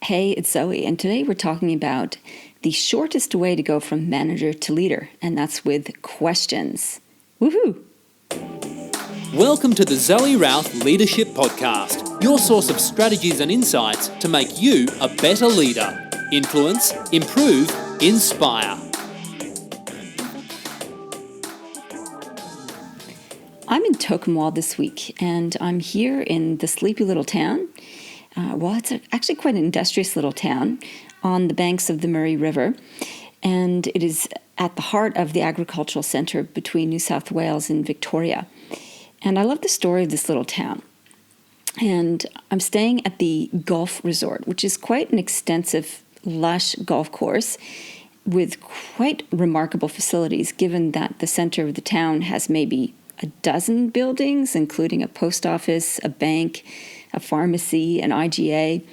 Hey, it's Zoe, and today we're talking about the shortest way to go from manager to leader, and that's with questions. Woohoo! Welcome to the Zoe Routh Leadership Podcast, your source of strategies and insights to make you a better leader. Influence, improve, inspire. I'm in Tocumwal this week, and I'm here in the sleepy little town. It's actually quite an industrious little town on the banks of the Murray River, and it is at the heart of the agricultural centre between New South Wales and Victoria. And I love the story of this little town. And I'm staying at the golf resort, which is quite an extensive, lush golf course with quite remarkable facilities, given that the centre of the town has maybe a dozen buildings, including a post office, a bank, a pharmacy, an IGA,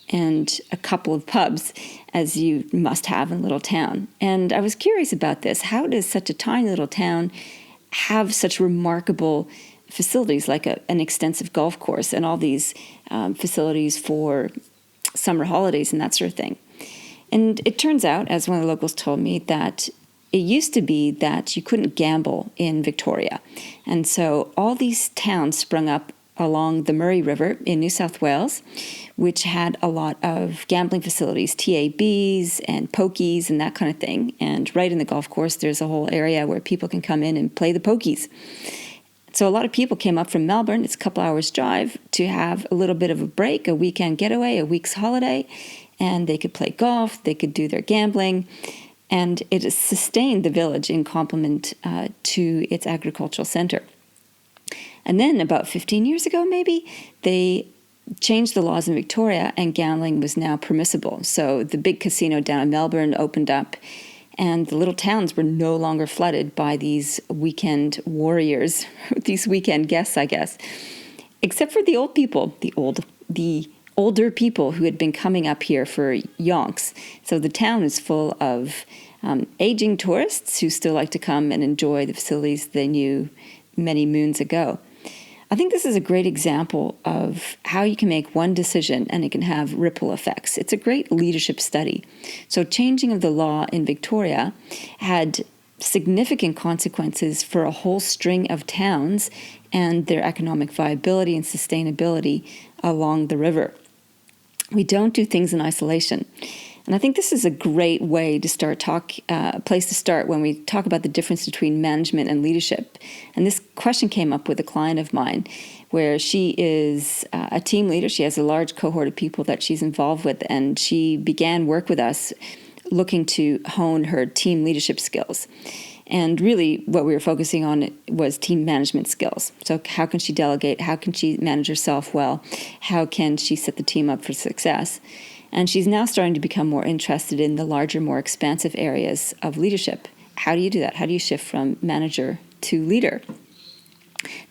and a couple of pubs, as you must have in a little town. And I was curious about this. How does such a tiny little town have such remarkable facilities like an extensive golf course and all these facilities for summer holidays and that sort of thing? And it turns out, as one of the locals told me, that it used to be that you couldn't gamble in Victoria. And so all these towns sprung up along the Murray River in New South Wales, which had a lot of gambling facilities, TABs and pokies and that kind of thing. And right in the golf course, there's a whole area where people can come in and play the pokies. So a lot of people came up from Melbourne, it's a couple hours drive, to have a little bit of a break, a weekend getaway, a week's holiday, and they could play golf, they could do their gambling, and it has sustained the village in complement to its agricultural centre. And then about 15 years ago, maybe, they changed the laws in Victoria and gambling was now permissible. So the big casino down in Melbourne opened up and the little towns were no longer flooded by these weekend warriors, these weekend guests, I guess, except for the old people, the older people who had been coming up here for yonks. So the town is full of aging tourists who still like to come and enjoy the facilities they knew many moons ago. I think this is a great example of how you can make one decision and it can have ripple effects. It's a great leadership study. So changing of the law in Victoria had significant consequences for a whole string of towns and their economic viability and sustainability along the river. We don't do things in isolation. And I think this is a great way to place to start when we talk about the difference between management and leadership. And this question came up with a client of mine where she is a team leader. She has a large cohort of people that she's involved with, and she began work with us looking to hone her team leadership skills. And really what we were focusing on was team management skills. So how can she delegate? How can she manage herself well? How can she set the team up for success? And she's now starting to become more interested in the larger, more expansive areas of leadership. How do you do that? How do you shift from manager to leader?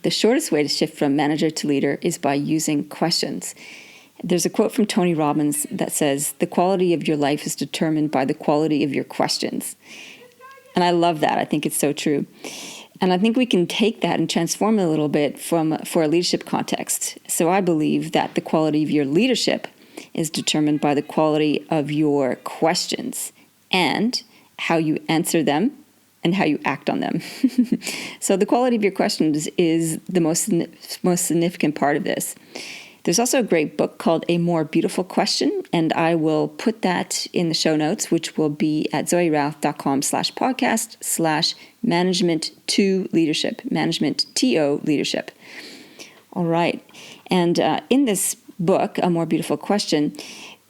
The shortest way to shift from manager to leader is by using questions. There's a quote from Tony Robbins that says, "The quality of your life is determined by the quality of your questions." And I love that. I think it's so true. And I think we can take that and transform it a little bit for a leadership context. So I believe that the quality of your leadership is determined by the quality of your questions and how you answer them and how you act on them. So the quality of your questions is the most significant part of this. There's also a great book called A More Beautiful Question, and I will put that in the show notes, which will be at zoerouth.com/podcast/management to leadership, management to leadership. All right. And in this book, A More Beautiful Question,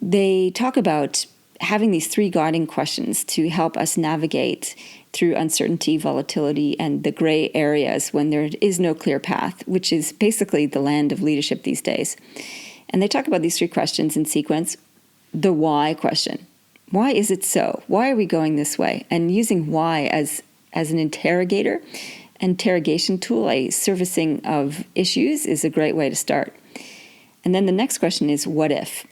they talk about having these three guiding questions to help us navigate through uncertainty, volatility, and the gray areas when there is no clear path, which is basically the land of leadership these days. And they talk about these three questions in sequence. The why question. Why is it so? Why are we going this way? And using why as an interrogation tool, a servicing of issues, is a great way to start. And then the next question is, what if?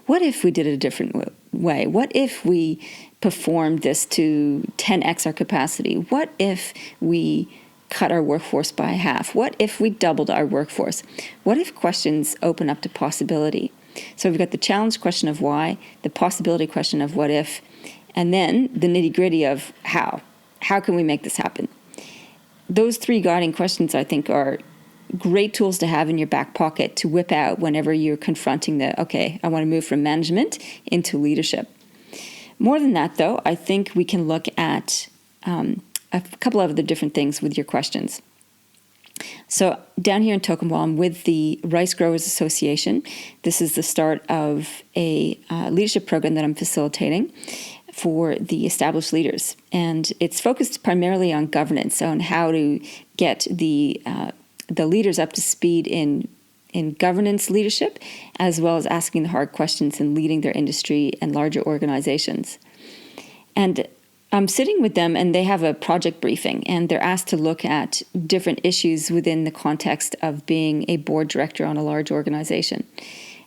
What if we did it a different way? What if we performed this to 10x our capacity? What if we cut our workforce by half? What if we doubled our workforce? What if questions open up to possibility? So we've got the challenge question of why, the possibility question of what if, and then the nitty-gritty of how. How can we make this happen? Those three guiding questions, I think, are great tools to have in your back pocket to whip out whenever you're confronting I want to move from management into leadership. More than that, though, I think we can look at a couple of other different things with your questions. So down here in Tocumwal, I'm with the Rice Growers Association. This is the start of a leadership program that I'm facilitating for the established leaders. And it's focused primarily on governance, on how to get the leaders up to speed in governance leadership, as well as asking the hard questions and leading their industry and larger organizations. And I'm sitting with them, and they have a project briefing, and they're asked to look at different issues within the context of being a board director on a large organization.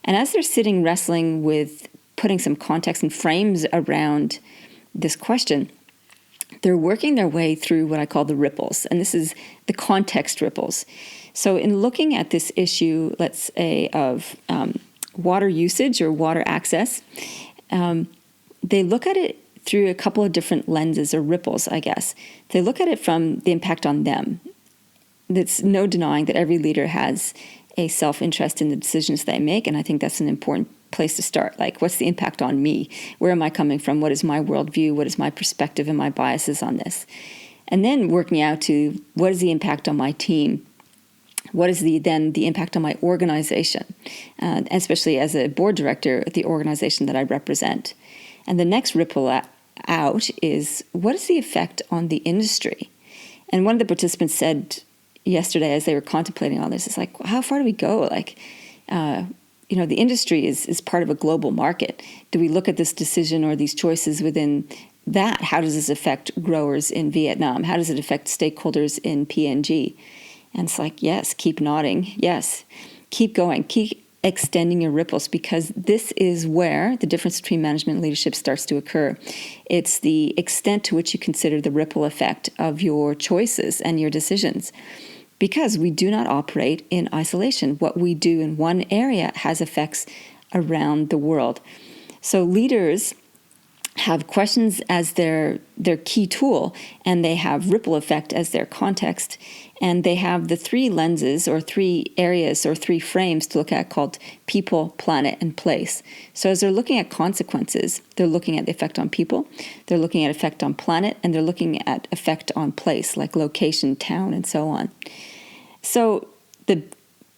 And as they're sitting wrestling with putting some context and frames around this question, they're working their way through what I call the ripples, and this is the context ripples. So in looking at this issue, let's say, of water usage or water access, they look at it through a couple of different lenses or ripples, I guess. They look at it from the impact on them. There's no denying that every leader has a self-interest in the decisions they make, and I think that's an important place to start. Like, what's the impact on me? Where am I coming from? What is my worldview? What is my perspective and my biases on this? And then working out to what is the impact on my team? What is the impact on my organization, especially as a board director at the organization that I represent? And the next ripple out is, what is the effect on the industry? And one of the participants said yesterday, as they were contemplating all this, is like, how far do we go? Like, the industry is part of a global market. Do we look at this decision or these choices within that? How does this affect growers in Vietnam? How does it affect stakeholders in PNG? And it's like, yes, keep nodding. Yes, keep going. Keep extending your ripples, because this is where the difference between management and leadership starts to occur. It's the extent to which you consider the ripple effect of your choices and your decisions, because we do not operate in isolation. What we do in one area has effects around the world. So leaders have questions as their key tool, and they have ripple effect as their context, and they have the three lenses or three areas or three frames to look at called people, planet, and place. So as they're looking at consequences, they're looking at the effect on people, they're looking at effect on planet, and they're looking at effect on place, like location, town, and so on. So the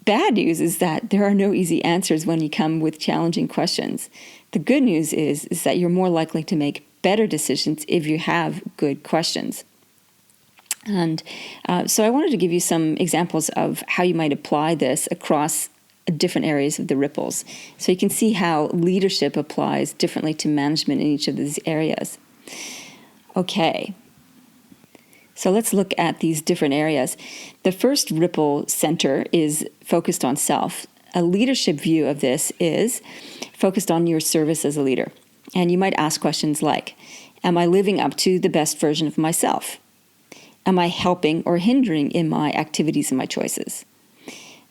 bad news is that there are no easy answers when you come with challenging questions. The good news is that you're more likely to make better decisions if you have good questions. And so I wanted to give you some examples of how you might apply this across different areas of the ripples, so you can see how leadership applies differently to management in each of these areas. Okay. So let's look at these different areas. The first ripple center is focused on self. A leadership view of this is focused on your service as a leader. And you might ask questions like, am I living up to the best version of myself? Am I helping or hindering in my activities and my choices?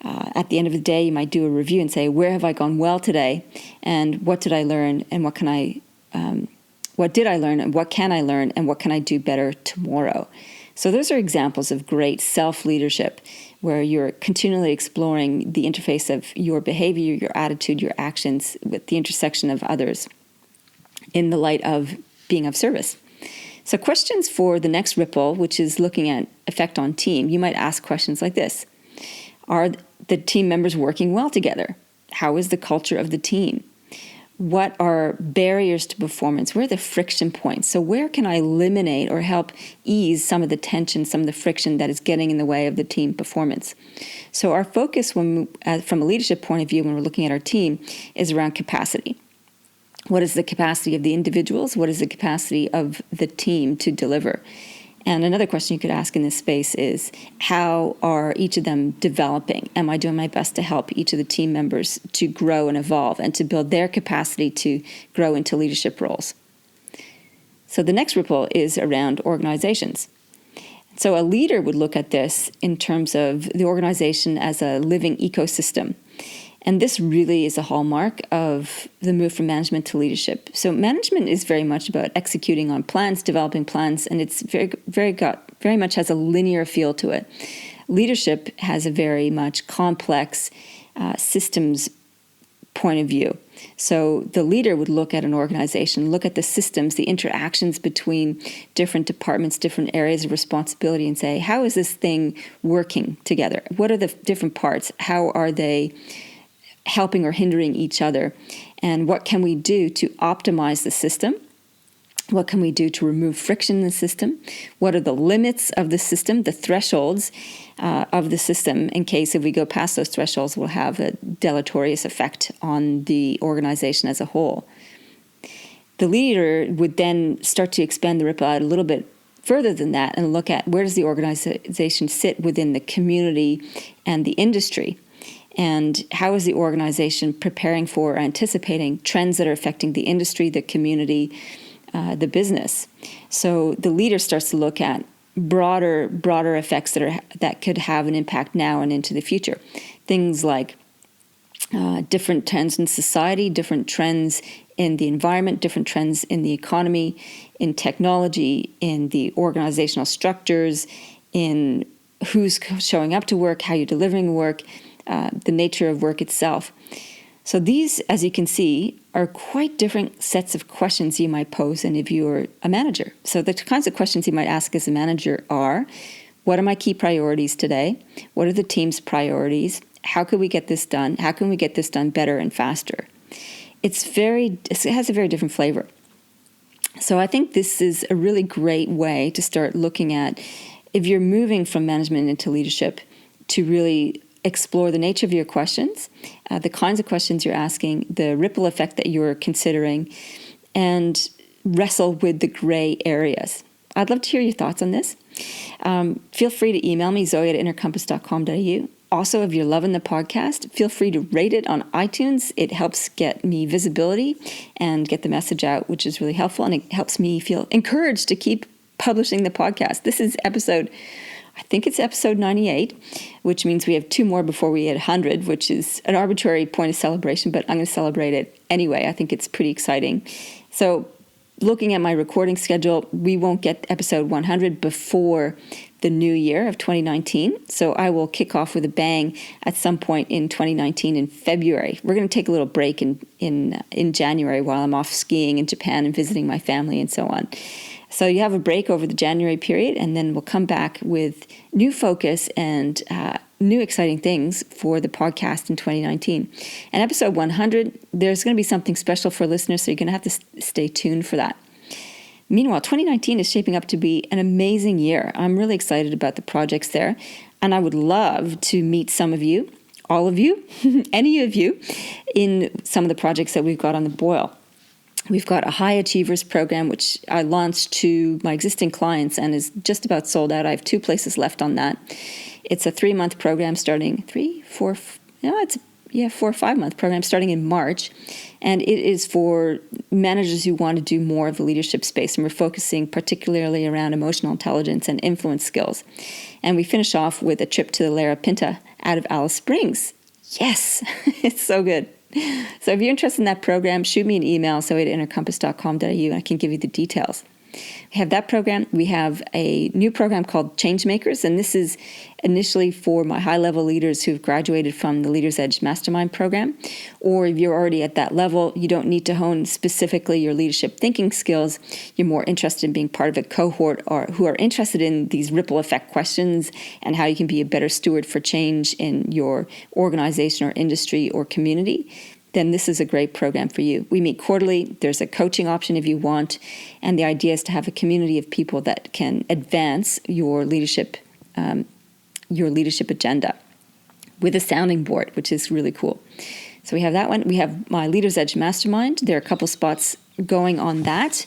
At the end of the day, you might do a review and say, where have I gone well today? And what did I learn? And what did I learn? And what can I learn? And what can I do better tomorrow? So those are examples of great self-leadership, where you're continually exploring the interface of your behavior, your attitude, your actions with the intersection of others in the light of being of service. So questions for the next ripple, which is looking at effect on team, you might ask questions like this. Are the team members working well together? How is the culture of the team? What are barriers to performance? Where are the friction points? So where can I eliminate or help ease some of the tension, some of the friction that is getting in the way of the team performance? So our focus from a leadership point of view, when we're looking at our team, is around capacity. What is the capacity of the individuals? What is the capacity of the team to deliver? And another question you could ask in this space is, how are each of them developing? Am I doing my best to help each of the team members to grow and evolve and to build their capacity to grow into leadership roles? So the next ripple is around organizations. So a leader would look at this in terms of the organization as a living ecosystem. And this really is a hallmark of the move from management to leadership. So management is very much about executing on plans, developing plans, and it's very much has a linear feel to it. Leadership has a very much complex systems point of view. So the leader would look at an organization, look at the systems, the interactions between different departments, different areas of responsibility, and say, how is this thing working together? What are the different parts? How are they helping or hindering each other? And what can we do to optimize the system? What can we do to remove friction in the system? What are the limits of the system, the thresholds of the system, in case if we go past those thresholds, we'll have a deleterious effect on the organization as a whole. The leader would then start to expand the ripple out a little bit further than that and look at where does the organization sit within the community and the industry. And how is the organization preparing for or anticipating trends that are affecting the industry, the community, the business? So the leader starts to look at broader effects that could have an impact now and into the future. Things like different trends in society, different trends in the environment, different trends in the economy, in technology, in the organizational structures, in who's showing up to work, how you're delivering work, the nature of work itself. So these, as you can see, are quite different sets of questions you might pose than if you were a manager. So the kinds of questions you might ask as a manager are, what are my key priorities today? What are the team's priorities? How can we get this done? How can we get this done better and faster? It has a very different flavor. So I think this is a really great way to start looking at, if you're moving from management into leadership, to really explore the nature of your questions, the kinds of questions you're asking, the ripple effect that you're considering, and wrestle with the gray areas. I'd love to hear your thoughts on this. Feel free to email me, zoe@innercompass.com.au. Also, if you're loving the podcast, feel free to rate it on iTunes. It helps get me visibility and get the message out, which is really helpful, and it helps me feel encouraged to keep publishing the podcast. This is episode 98, which means we have 2 more before we hit 100, which is an arbitrary point of celebration, but I'm going to celebrate it anyway. I think it's pretty exciting. So looking at my recording schedule, we won't get episode 100 before the new year of 2019. So I will kick off with a bang at some point in 2019 in February. We're going to take a little break in January while I'm off skiing in Japan and visiting my family and so on. So you have a break over the January period, and then we'll come back with new focus and new exciting things for the podcast in 2019. And episode 100, there's going to be something special for listeners, so you're going to have to stay tuned for that. Meanwhile, 2019 is shaping up to be an amazing year. I'm really excited about the projects there, and I would love to meet some of you, all of you, any of you, in some of the projects that we've got on the boil. We've got a High Achievers program, which I launched to my existing clients and is just about sold out. I have 2 places left on that. It's a 3-month program starting 4 or 5 month program starting in March. And it is for managers who want to do more of the leadership space. And we're focusing particularly around emotional intelligence and influence skills. And we finish off with a trip to the Lara Pinta out of Alice Springs. Yes, it's so good. So if you're interested in that program, shoot me an email, zoe@innercompass.com.au, and I can give you the details. We have that program. We have a new program called Changemakers, and this is initially for my high-level leaders who've graduated from the Leader's Edge Mastermind program. Or if you're already at that level, you don't need to hone specifically your leadership thinking skills. You're more interested in being part of a cohort or who are interested in these ripple effect questions and how you can be a better steward for change in your organization or industry or community. Then this is a great program for you. We meet quarterly. There's a coaching option if you want. And the idea is to have a community of people that can advance your leadership agenda with a sounding board, which is really cool. So we have that one. We have my Leader's Edge Mastermind. There are a couple spots going on that.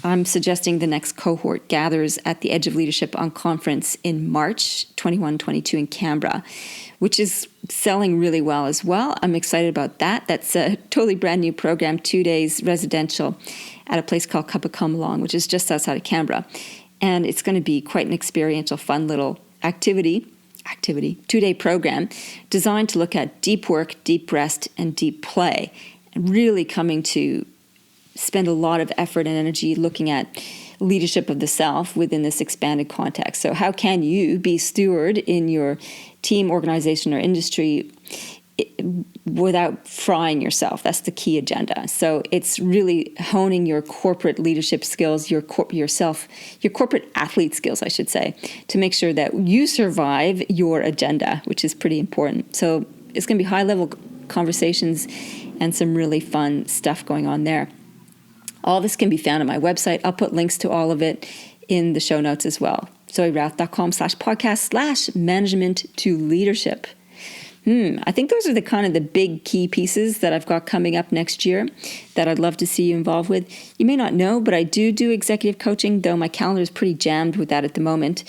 I'm suggesting the next cohort gathers at the Edge of Leadership on conference in March 21-22 in Canberra, which is selling really well as well. I'm excited about that. That's a totally brand new program, 2 days residential at a place called Cupacomalong, which is just outside of Canberra. And it's going to be quite an experiential, fun little activity activity, 2-day program designed to look at deep work, deep rest, and deep play, and really coming to spend a lot of effort and energy looking at leadership of the self within this expanded context. So how can you be steward in your team, organization, or industry without frying yourself? That's the key agenda. So it's really honing your corporate leadership skills, your corporate athlete skills, I should say, to make sure that you survive your agenda, which is pretty important. So it's going to be high-level conversations and some really fun stuff going on there. All this can be found on my website. I'll put links to all of it in the show notes as well. zoerouth.com/podcast/management to leadership. I think those are the big key pieces that I've got coming up next year that I'd love to see you involved with. You may not know, but I do executive coaching, though my calendar is pretty jammed with that at the moment.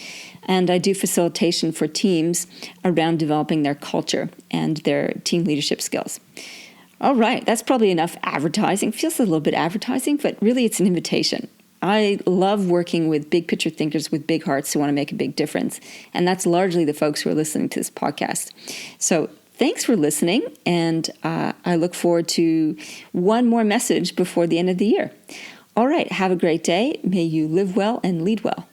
And I do facilitation for teams around developing their culture and their team leadership skills. All right, that's probably enough advertising. Feels a little bit advertising, but really it's an invitation. I love working with big picture thinkers with big hearts who want to make a big difference. And that's largely the folks who are listening to this podcast. So thanks for listening. And I look forward to one more message before the end of the year. All right, have a great day. May you live well and lead well.